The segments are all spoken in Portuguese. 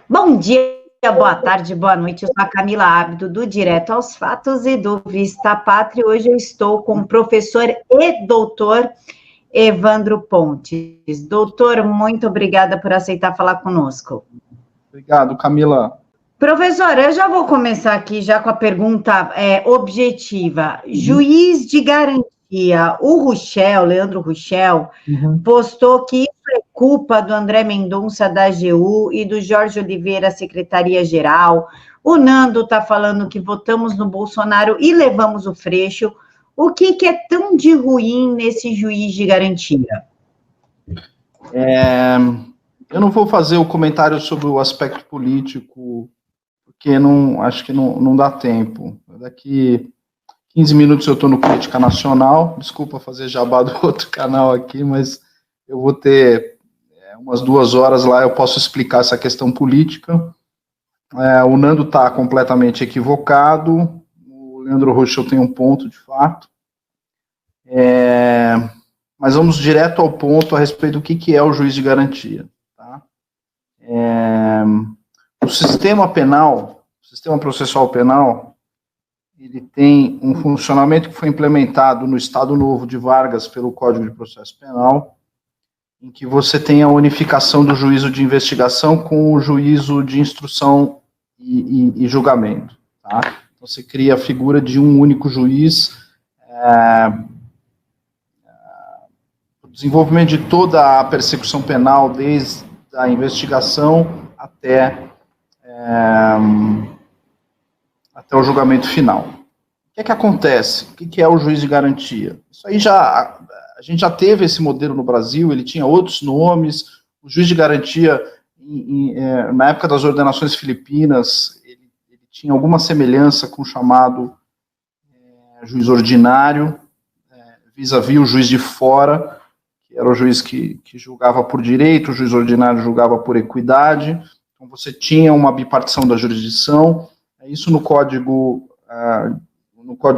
Bom dia, boa tarde, boa noite. Eu sou a Camila Abdo, do Direto aos Fatos e do Vista Pátria. Hoje eu estou com o professor e doutor Evandro Pontes. Doutor, muito obrigada por aceitar falar conosco. Obrigado, Camila. Professor, eu já vou começar aqui já com a pergunta objetiva. Juiz de garantia, o Ruchel, Leandro Ruchel, postou que isso é culpa do André Mendonça da AGU e do Jorge Oliveira, Secretaria-Geral. O Nando está falando que votamos no Bolsonaro e levamos o Freixo. O que é tão de ruim nesse juiz de garantia? Eu não vou fazer o comentário sobre o aspecto político, porque acho que não dá tempo. Daqui 15 minutos eu estou no Crítica Nacional, desculpa fazer jabá do outro canal aqui, mas eu vou ter umas 2 horas lá, eu posso explicar essa questão política. O Nando está completamente equivocado, o Leandro Rocha tem um ponto, de fato. Mas vamos direto ao ponto a respeito do que é o juiz de garantia. Tá? O sistema penal, o sistema processual penal, ele tem um funcionamento que foi implementado no Estado Novo de Vargas pelo Código de Processo Penal, em que você tem a unificação do juízo de investigação com o juízo de instrução e julgamento. Tá? Então, você cria a figura de um único juiz, o desenvolvimento de toda a persecução penal, desde a investigação até o julgamento final. O que acontece? O que é o juiz de garantia? Isso aí a gente já teve esse modelo no Brasil, ele tinha outros nomes. O juiz de garantia, na época das ordenações filipinas, ele tinha alguma semelhança com o chamado juiz ordinário, vis-à-vis o juiz de fora, que era o juiz que julgava por direito, o juiz ordinário julgava por equidade. Então você tinha uma bipartição da jurisdição. Isso no Código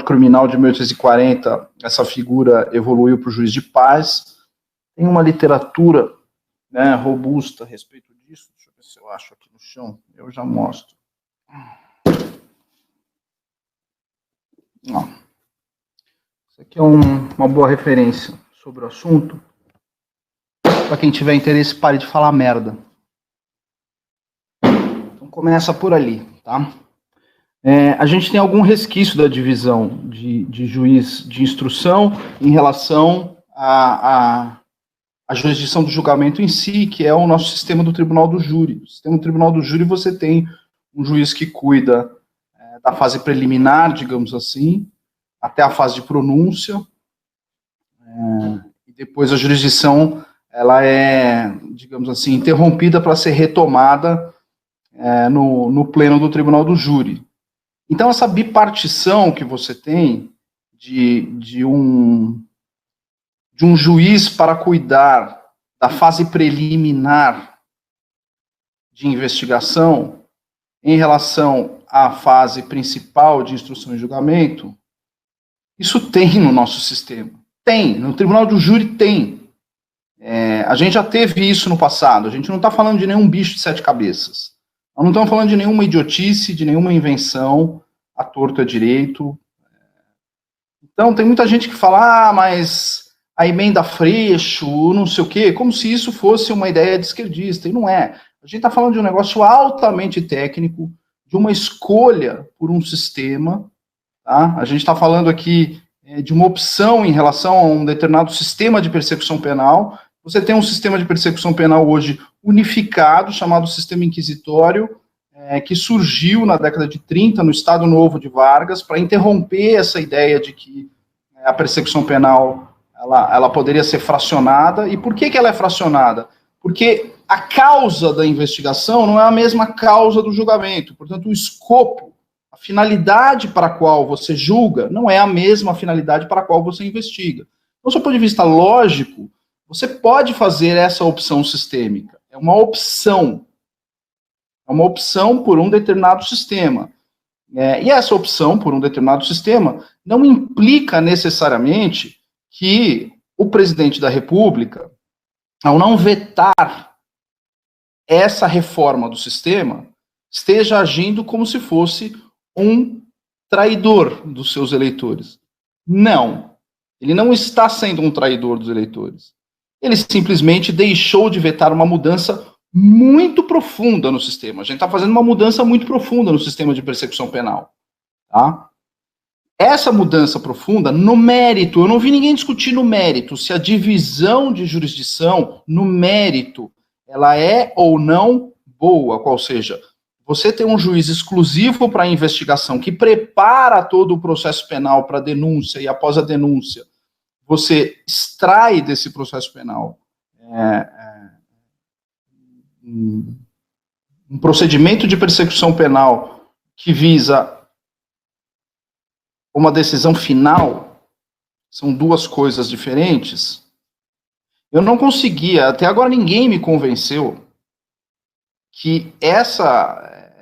Criminal de 1840, essa figura evoluiu para o juiz de paz. Tem uma literatura, né, robusta a respeito disso. Deixa eu ver se eu acho aqui no chão, eu já mostro. Não. Isso aqui é uma boa referência sobre o assunto. Para quem tiver interesse, pare de falar merda. Então começa por ali, tá? A gente tem algum resquício da divisão de juiz de instrução em relação à jurisdição do julgamento em si, que é o nosso sistema do tribunal do júri. No sistema do tribunal do júri você tem um juiz que cuida da fase preliminar, digamos assim, até a fase de pronúncia, e depois a jurisdição ela é, digamos assim, interrompida para ser retomada no pleno do tribunal do júri. Então, essa bipartição que você tem de um juiz para cuidar da fase preliminar de investigação em relação à fase principal de instrução e julgamento, isso tem no nosso sistema. Tem, no tribunal do júri tem. A gente já teve isso no passado, a gente não está falando de nenhum bicho de 7 cabeças. Nós não estamos falando de nenhuma idiotice, de nenhuma invenção, à torto é direito. Então, tem muita gente que fala, mas a emenda Freixo, não sei o quê, como se isso fosse uma ideia de esquerdista, e não é. A gente está falando de um negócio altamente técnico, de uma escolha por um sistema, tá? A gente está falando aqui de uma opção em relação a um determinado sistema de persecução penal. Você tem um sistema de persecução penal hoje unificado, chamado sistema inquisitório, que surgiu na década de 30, no Estado Novo de Vargas, para interromper essa ideia de que a persecução penal ela poderia ser fracionada. E por que ela é fracionada? Porque a causa da investigação não é a mesma causa do julgamento. Portanto, o escopo, a finalidade para a qual você julga, não é a mesma finalidade para a qual você investiga. Então, do ponto de vista lógico, você pode fazer essa opção sistêmica. É uma opção por um determinado sistema. E essa opção por um determinado sistema não implica necessariamente que o presidente da República, ao não vetar essa reforma do sistema esteja agindo como se fosse um traidor dos seus eleitores. Não. Ele não está sendo um traidor dos eleitores. Ele simplesmente deixou de vetar uma mudança muito profunda no sistema. A gente está fazendo uma mudança muito profunda no sistema de persecução penal. Tá? Essa mudança profunda, no mérito, eu não vi ninguém discutir no mérito, se a divisão de jurisdição, no mérito, ela é ou não boa, qual seja, você tem um juiz exclusivo para a investigação, que prepara todo o processo penal para a denúncia, e após a denúncia, você extrai desse processo penal um procedimento de persecução penal que visa uma decisão final, são duas coisas diferentes. Eu não conseguia, até agora ninguém me convenceu que essa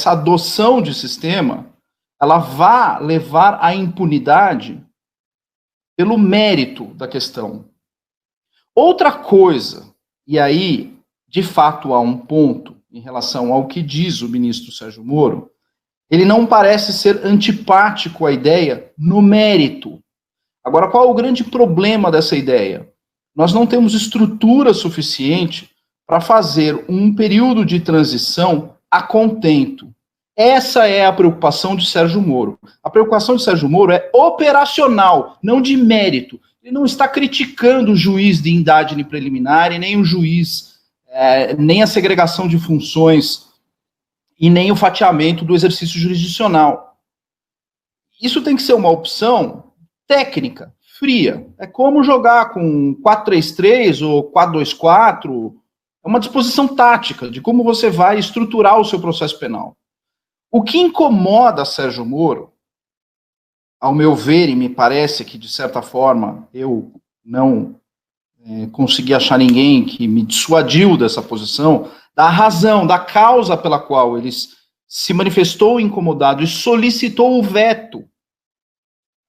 adoção de sistema, ela vá levar à impunidade pelo mérito da questão. Outra coisa, e aí, de fato, há um ponto em relação ao que diz o ministro Sérgio Moro, ele não parece ser antipático à ideia no mérito. Agora, qual é o grande problema dessa ideia? Nós não temos estrutura suficiente para fazer um período de transição a contento. Essa é a preocupação de Sérgio Moro. A preocupação de Sérgio Moro é operacional, não de mérito. Ele não está criticando o juiz de indade preliminar, e nem o juiz, nem a segregação de funções, e nem o fatiamento do exercício jurisdicional. Isso tem que ser uma opção técnica, fria. É como jogar com 4-3-3 ou 4-2-4. É uma disposição tática de como você vai estruturar o seu processo penal. O que incomoda Sérgio Moro, ao meu ver, e me parece que, de certa forma, eu não consegui achar ninguém que me dissuadiu dessa posição, da razão, da causa pela qual ele se manifestou incomodado e solicitou o veto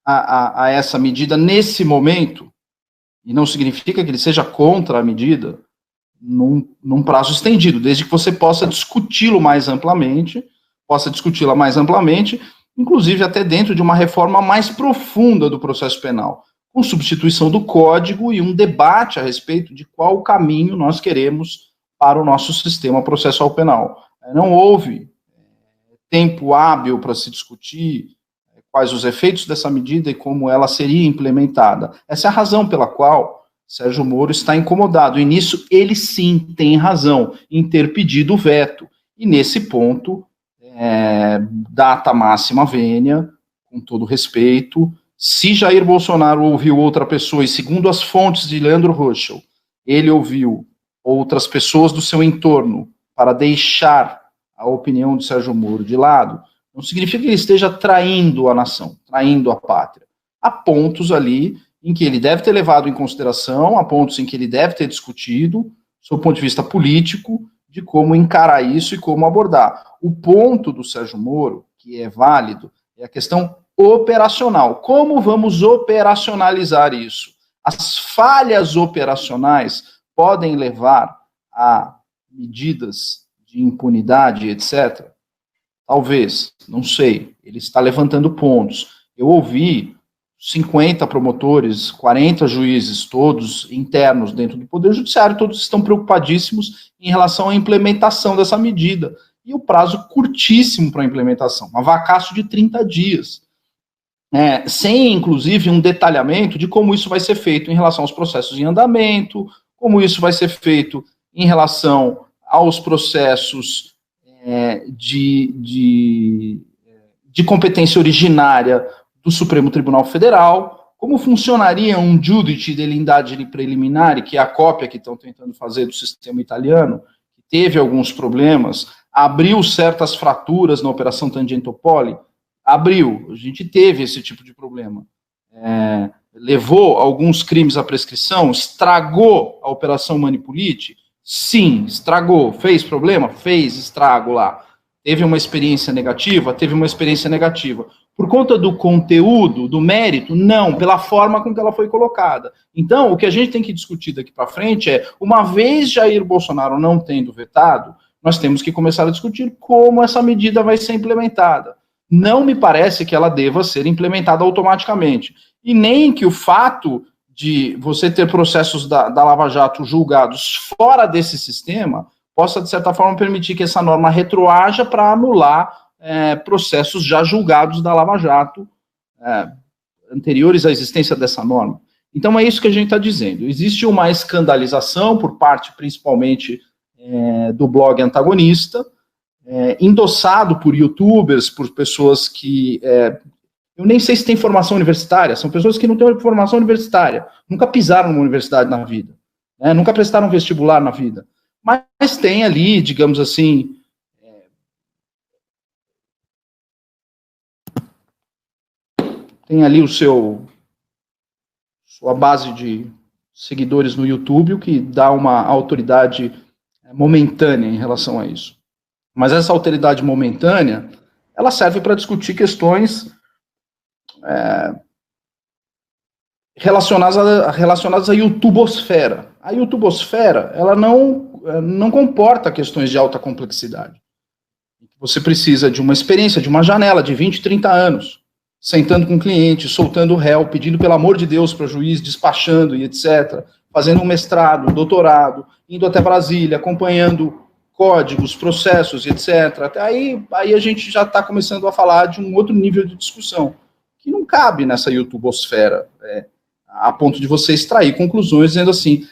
a essa medida nesse momento, e não significa que ele seja contra a medida num prazo estendido, desde que você possa discuti-la mais amplamente, inclusive até dentro de uma reforma mais profunda do processo penal, com substituição do código e um debate a respeito de qual o caminho nós queremos para o nosso sistema processual penal. Não houve tempo hábil para se discutir quais os efeitos dessa medida e como ela seria implementada. Essa é a razão pela qual Sérgio Moro está incomodado, e nisso ele sim tem razão em ter pedido o veto. E nesse ponto, data máxima vênia, com todo respeito, se Jair Bolsonaro ouviu outra pessoa, e segundo as fontes de Leandro Ruschel, ele ouviu outras pessoas do seu entorno para deixar a opinião de Sérgio Moro de lado, não significa que ele esteja traindo a nação, traindo a pátria. Há pontos ali em que ele deve ter levado em consideração, há pontos em que ele deve ter discutido, sob o ponto de vista político, de como encarar isso e como abordar. O ponto do Sérgio Moro, que é válido, é a questão operacional. Como vamos operacionalizar isso? As falhas operacionais podem levar a medidas de impunidade, etc. Talvez, não sei. Ele está levantando pontos. Eu ouvi 50 promotores, 40 juízes, todos internos dentro do Poder Judiciário, todos estão preocupadíssimos em relação à implementação dessa medida. E o prazo curtíssimo para a implementação, um vacácio de 30 dias. Sem, inclusive, um detalhamento de como isso vai ser feito em relação aos processos em andamento, como isso vai ser feito em relação aos processos de competência originária do Supremo Tribunal Federal, como funcionaria um júdice de indagine preliminar, que é a cópia que estão tentando fazer do sistema italiano, que teve alguns problemas, abriu certas fraturas na Operação Tangentopoli, abriu, a gente teve esse tipo de problema, levou alguns crimes à prescrição, estragou a Operação Manipulite? Sim, estragou. Fez problema? Fez estrago lá. Teve uma experiência negativa? Teve uma experiência negativa. Por conta do conteúdo, do mérito? Não, pela forma com que ela foi colocada. Então, o que a gente tem que discutir daqui para frente é, uma vez Jair Bolsonaro não tendo vetado, nós temos que começar a discutir como essa medida vai ser implementada. Não me parece que ela deva ser implementada automaticamente. E nem que o fato de você ter processos da Lava Jato julgados fora desse sistema possa, de certa forma, permitir que essa norma retroaja para anular processos já julgados da Lava Jato anteriores à existência dessa norma. Então é isso que a gente está dizendo. Existe uma escandalização por parte, principalmente, do blog antagonista, endossado por youtubers, por pessoas que... eu nem sei se tem formação universitária, são pessoas que não têm formação universitária, nunca pisaram numa universidade na vida, nunca prestaram vestibular na vida, mas tem ali, digamos assim, tem ali sua base de seguidores no YouTube, o que dá uma autoridade momentânea em relação a isso. Mas essa autoridade momentânea, ela serve para discutir questões relacionadas à YouTubosfera. A YouTubosfera, ela não comporta questões de alta complexidade. Você precisa de uma experiência, de uma janela de 20, 30 anos, sentando com o cliente, soltando o réu, pedindo pelo amor de Deus para o juiz, despachando e etc., fazendo um mestrado, um doutorado, indo até Brasília, acompanhando códigos, processos e etc. Até aí a gente já está começando a falar de um outro nível de discussão, que não cabe nessa YouTubosfera, a ponto de você extrair conclusões dizendo assim,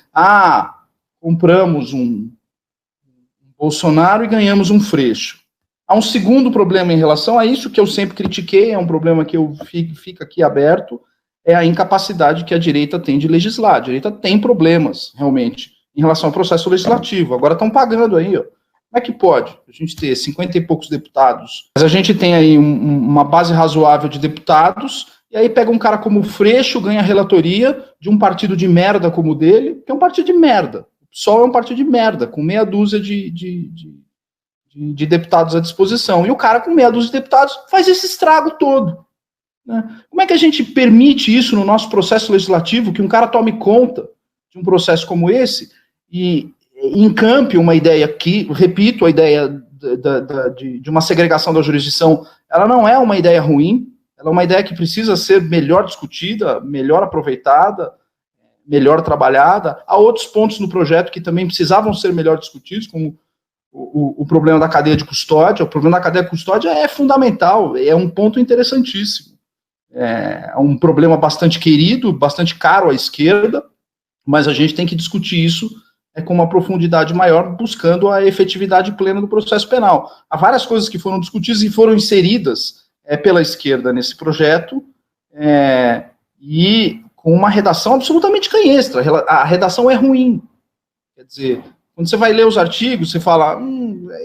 compramos um Bolsonaro e ganhamos um Freixo. Há um segundo problema em relação a isso, que eu sempre critiquei, é um problema que fica aqui aberto, é a incapacidade que a direita tem de legislar. A direita tem problemas, realmente, em relação ao processo legislativo. Agora estão pagando aí, ó. Como é que pode a gente ter 50 e poucos deputados? Mas a gente tem aí uma base razoável de deputados, e aí pega um cara como o Freixo, ganha relatoria de um partido de merda como o dele, que é um partido de merda. O PSOL é um partido de merda, com meia dúzia de deputados à disposição. E o cara, com meia dúzia de deputados, faz esse estrago todo. Né? Como é que a gente permite isso no nosso processo legislativo, que um cara tome conta de um processo como esse e encampe uma ideia que, repito, a ideia de uma segregação da jurisdição, ela não é uma ideia ruim, ela é uma ideia que precisa ser melhor discutida, melhor aproveitada, melhor trabalhada. Há outros pontos no projeto que também precisavam ser melhor discutidos, como o problema da cadeia de custódia. O problema da cadeia de custódia é fundamental, é um ponto interessantíssimo. É um problema bastante querido, bastante caro à esquerda, mas a gente tem que discutir isso com uma profundidade maior, buscando a efetividade plena do processo penal. Há várias coisas que foram discutidas e foram inseridas pela esquerda nesse projeto, e com uma redação absolutamente canhestra. A redação é ruim. Quer dizer, quando você vai ler os artigos, você fala,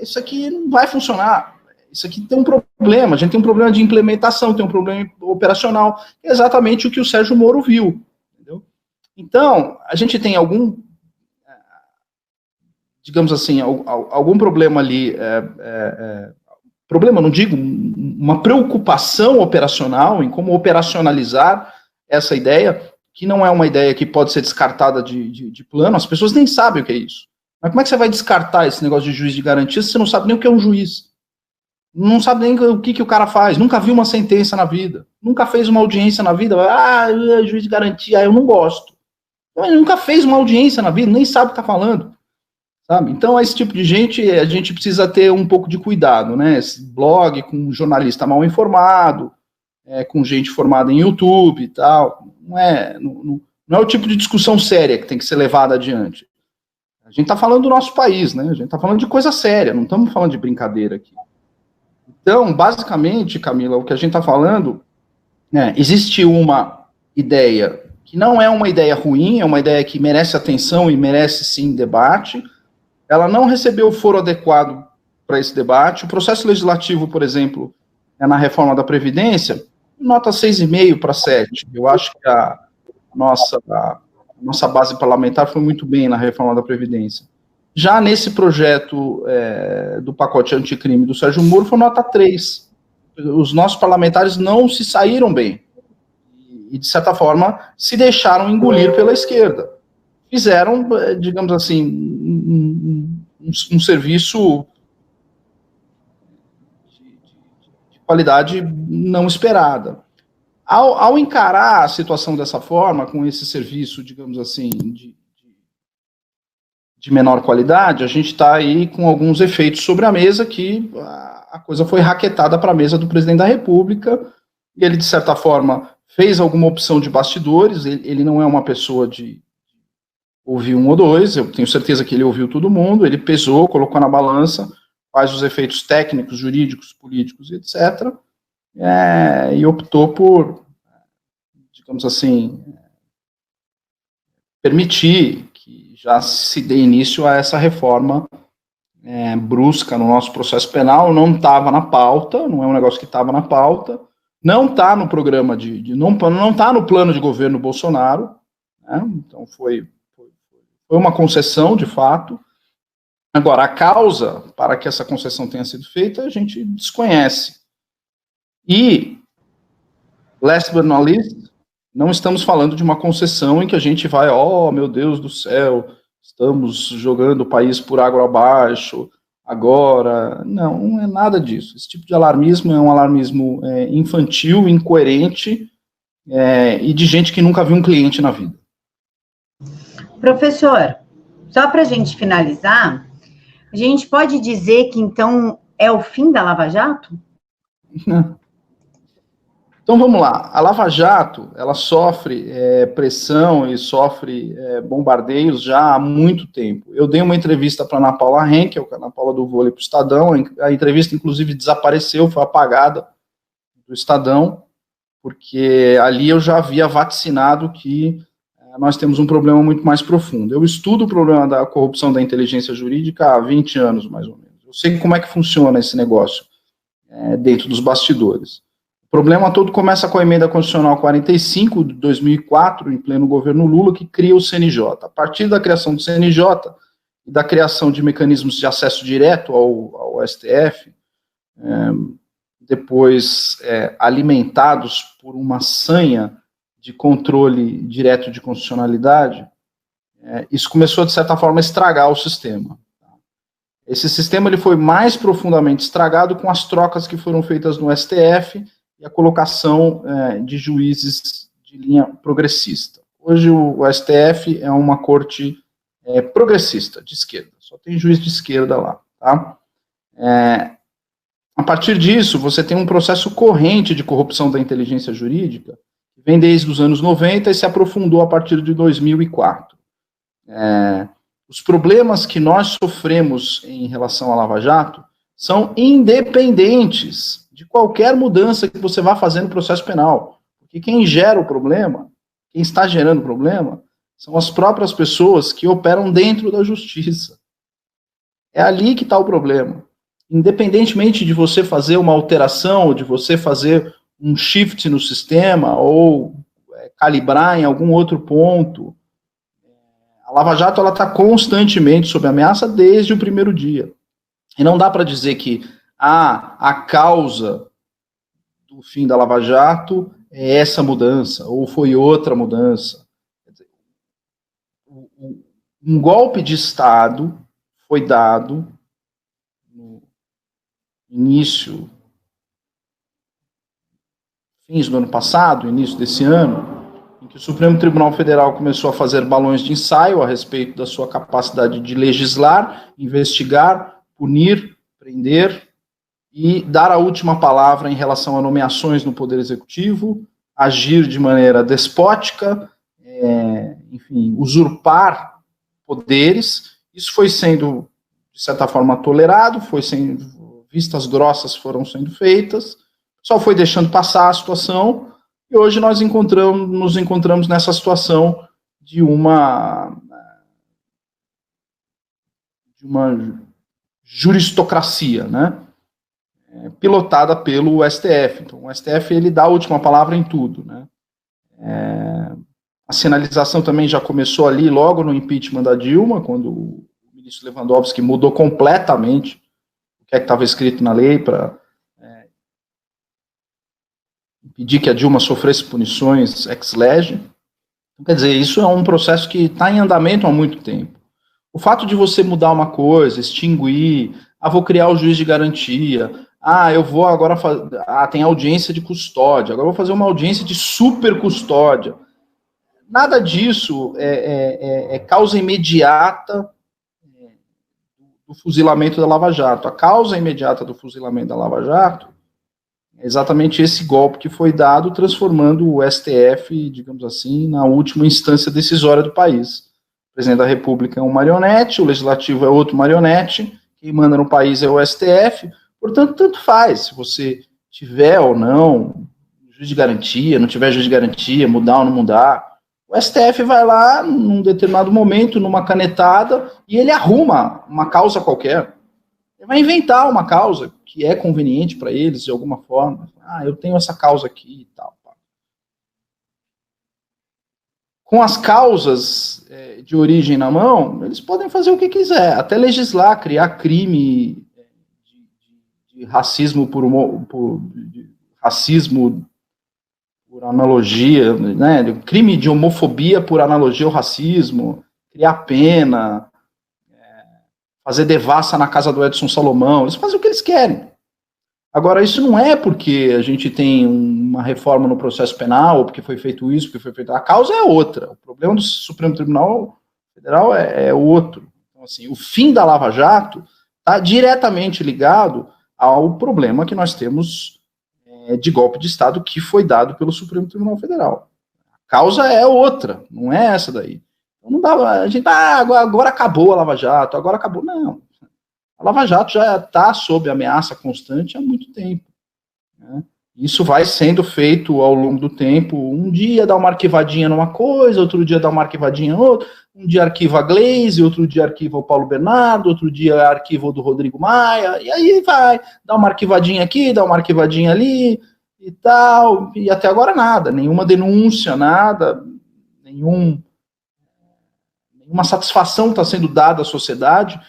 isso aqui não vai funcionar, isso aqui tem um problema, a gente tem um problema de implementação, tem um problema operacional, que é exatamente o que o Sérgio Moro viu. Entendeu? Então, a gente tem digamos assim, algum problema ali, problema, não digo, uma preocupação operacional em como operacionalizar essa ideia, que não é uma ideia que pode ser descartada de plano, as pessoas nem sabem o que é isso. Mas como é que você vai descartar esse negócio de juiz de garantia se você não sabe nem o que é um juiz? Não sabe nem o que o cara faz, nunca viu uma sentença na vida, nunca fez uma audiência na vida, juiz de garantia, eu não gosto. Ele nunca fez uma audiência na vida, nem sabe o que está falando. Sabe? Então, esse tipo de gente, a gente precisa ter um pouco de cuidado, né? Esse blog com jornalista mal informado, com gente formada em YouTube e tal, não é o tipo de discussão séria que tem que ser levada adiante. A gente está falando do nosso país, né? A gente está falando de coisa séria, não estamos falando de brincadeira aqui. Então, basicamente, Camila, o que a gente está falando, existe uma ideia que não é uma ideia ruim, é uma ideia que merece atenção e merece, sim, debate. Ela não recebeu o foro adequado para esse debate. O processo legislativo, por exemplo, na reforma da Previdência, nota 6,5 para 7. Eu acho que a nossa base parlamentar foi muito bem na reforma da Previdência. Já nesse projeto do pacote anticrime do Sérgio Moro, foi nota 3. os nossos parlamentares não se saíram bem. E, de certa forma, se deixaram engolir pela esquerda. Fizeram, digamos assim, um serviço de qualidade não esperada. Ao encarar a situação dessa forma, com esse serviço, digamos assim, de menor qualidade, a gente está aí com alguns efeitos sobre a mesa que a coisa foi raquetada para a mesa do presidente da República, e ele, de certa forma, fez alguma opção de bastidores. Ele não é uma pessoa de ouvir um ou dois, eu tenho certeza que ele ouviu todo mundo, ele pesou, colocou na balança quais os efeitos técnicos, jurídicos, políticos, etc., e optou por, digamos assim, permitir que já se dê início a essa reforma brusca no nosso processo penal. Não estava na pauta, não é um negócio que estava na pauta, não está no programa não está no plano de governo Bolsonaro, né? Então foi uma concessão, de fato. Agora, a causa para que essa concessão tenha sido feita, a gente desconhece. E, last but not least, não estamos falando de uma concessão em que a gente vai, meu Deus do céu, estamos jogando o país por água abaixo, agora. Não é nada disso. Esse tipo de alarmismo é um alarmismo infantil, incoerente, e de gente que nunca viu um cliente na vida. Professor, só para a gente finalizar, a gente pode dizer que, então, é o fim da Lava Jato? Então, vamos lá. A Lava Jato, ela sofre pressão e sofre bombardeios já há muito tempo. Eu dei uma entrevista para a Ana Paula Henkel, que é a Ana Paula do vôlei para o Estadão. A entrevista, inclusive, desapareceu, foi apagada do Estadão, porque ali eu já havia vaticinado que nós temos um problema muito mais profundo. Eu estudo o problema da corrupção da inteligência jurídica há 20 anos, mais ou menos. Eu sei como é que funciona esse negócio dentro dos bastidores. O problema todo começa com a emenda constitucional 45 de 2004, em pleno governo Lula, que cria o CNJ. A partir da criação do CNJ e da criação de mecanismos de acesso direto ao STF, depois alimentados por uma sanha de controle direto de constitucionalidade, isso começou, de certa forma, a estragar o sistema. Esse sistema ele foi mais profundamente estragado com as trocas que foram feitas no STF e a colocação de juízes de linha progressista. Hoje o STF é uma corte progressista, de esquerda, só tem juiz de esquerda lá. Tá? A partir disso, você tem um processo corrente de corrupção da inteligência jurídica, que vem desde os anos 90 e se aprofundou a partir de 2004. Os problemas que nós sofremos em relação à Lava Jato são independentes de qualquer mudança que você vá fazer no processo penal. Porque quem gera o problema, quem está gerando o problema, são as próprias pessoas que operam dentro da justiça. É ali que está o problema. Independentemente de você fazer uma alteração, de você fazer um shift no sistema, ou calibrar em algum outro ponto, a Lava Jato está constantemente sob ameaça desde o primeiro dia. E não dá para dizer que a causa do fim da Lava Jato é essa mudança, ou foi outra mudança. Um golpe de Estado foi dado no início, fins do ano passado, início desse ano, em que o Supremo Tribunal Federal começou a fazer balões de ensaio a respeito da sua capacidade de legislar, investigar, punir, prender e dar a última palavra em relação a nomeações no Poder Executivo, agir de maneira despótica, enfim, usurpar poderes. Isso foi sendo, de certa forma, tolerado, vistas grossas foram sendo feitas, só foi deixando passar a situação. E hoje nós nos encontramos nessa situação de uma juristocracia, né? Pilotada pelo STF. Então, o STF ele dá a última palavra em tudo, né? A sinalização também já começou ali, logo no impeachment da Dilma, quando o ministro Lewandowski mudou completamente o que estava escrito na lei para impedir que a Dilma sofresse punições ex lege. Quer dizer, isso é um processo que está em andamento há muito tempo. O fato de você mudar uma coisa, extinguir, vou criar o juiz de garantia, eu vou agora fazer, tem audiência de custódia, agora eu vou fazer uma audiência de super custódia. Nada disso é causa imediata do fuzilamento da Lava Jato. A causa imediata do fuzilamento da Lava Jato é exatamente esse golpe que foi dado, transformando o STF, digamos assim, na última instância decisória do país. O presidente da República é um marionete, o legislativo é outro marionete, quem manda no país é o STF, portanto, tanto faz se você tiver ou não juiz de garantia, não tiver juiz de garantia, mudar ou não mudar. O STF vai lá, num determinado momento, numa canetada, e ele arruma uma causa qualquer. Ele vai inventar uma causa que é conveniente para eles, de alguma forma. Eu tenho essa causa aqui e tal. Com as causas de origem na mão, eles podem fazer o que quiser, até legislar, criar crime de racismo racismo por analogia, né, crime de homofobia por analogia ao racismo, criar pena, fazer devassa na casa do Edson Salomão, eles fazem o que eles querem. Agora, isso não é porque a gente tem uma reforma no processo penal, ou porque foi feito isso, porque foi feito... A causa é outra. O problema do Supremo Tribunal Federal é outro. Então, assim, o fim da Lava Jato está diretamente ligado ao problema que nós temos de golpe de Estado que foi dado pelo Supremo Tribunal Federal. A causa é outra, não é essa daí. Então, não dá, a gente, agora acabou a Lava Jato, agora acabou. Não. A Lava Jato já está sob ameaça constante há muito tempo. Né? Isso vai sendo feito ao longo do tempo. Um dia dá uma arquivadinha numa coisa, outro dia dá uma arquivadinha em outra. Um dia arquiva a Gleisi, outro dia arquiva o Paulo Bernardo, outro dia arquiva o do Rodrigo Maia, e aí vai, dá uma arquivadinha aqui, dá uma arquivadinha ali, e tal, e até agora nada, nenhuma denúncia, nada, nenhuma satisfação está sendo dada à sociedade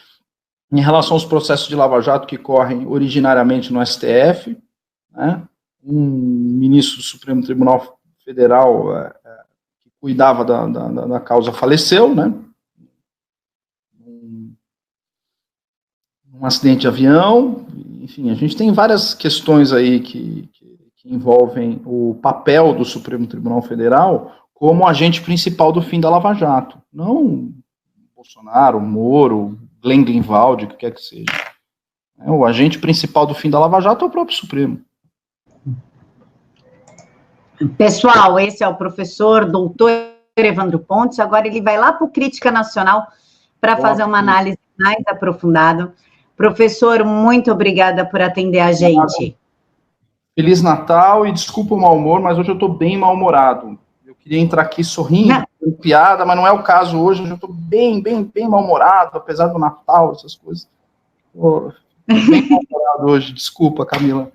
em relação aos processos de Lava Jato que correm originariamente no STF, né? Um ministro do Supremo Tribunal Federal que cuidava da causa faleceu, né? Um acidente de avião, enfim, a gente tem várias questões aí que envolvem o papel do Supremo Tribunal Federal como agente principal do fim da Lava Jato, não Bolsonaro, Moro, Glenn Greenwald, o que quer que seja. O agente principal do fim da Lava Jato é o próprio Supremo. Pessoal, esse é o professor doutor Evandro Pontes. Agora ele vai lá para o Crítica Nacional para fazer uma análise mais aprofundada. Professor, muito obrigada por atender a gente. Feliz Natal e desculpa o mau humor, mas hoje eu estou bem mal-humorado. Eu queria entrar aqui sorrindo, com piada, mas não é o caso hoje. Hoje eu estou bem mal-humorado, apesar do Natal, essas coisas. Estou bem mal-humorado hoje. Desculpa, Camila.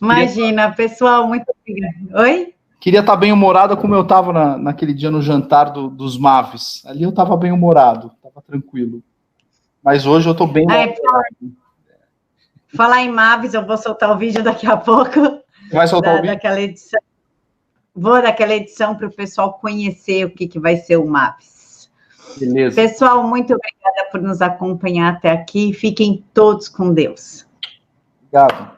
Imagina, pessoal, muito obrigada. Oi? Queria estar bem-humorada como eu estava naquele dia no jantar dos Maves. Ali eu estava bem-humorado, estava tranquilo. Mas hoje eu estou bem mal-humorado. Falar em Maves, eu vou soltar o vídeo daqui a pouco. Vai soltar o vídeo? Daquela edição. Vou daquela edição para o pessoal conhecer o que vai ser o Maves. Beleza. Pessoal, muito obrigada por nos acompanhar até aqui. Fiquem todos com Deus. Obrigado.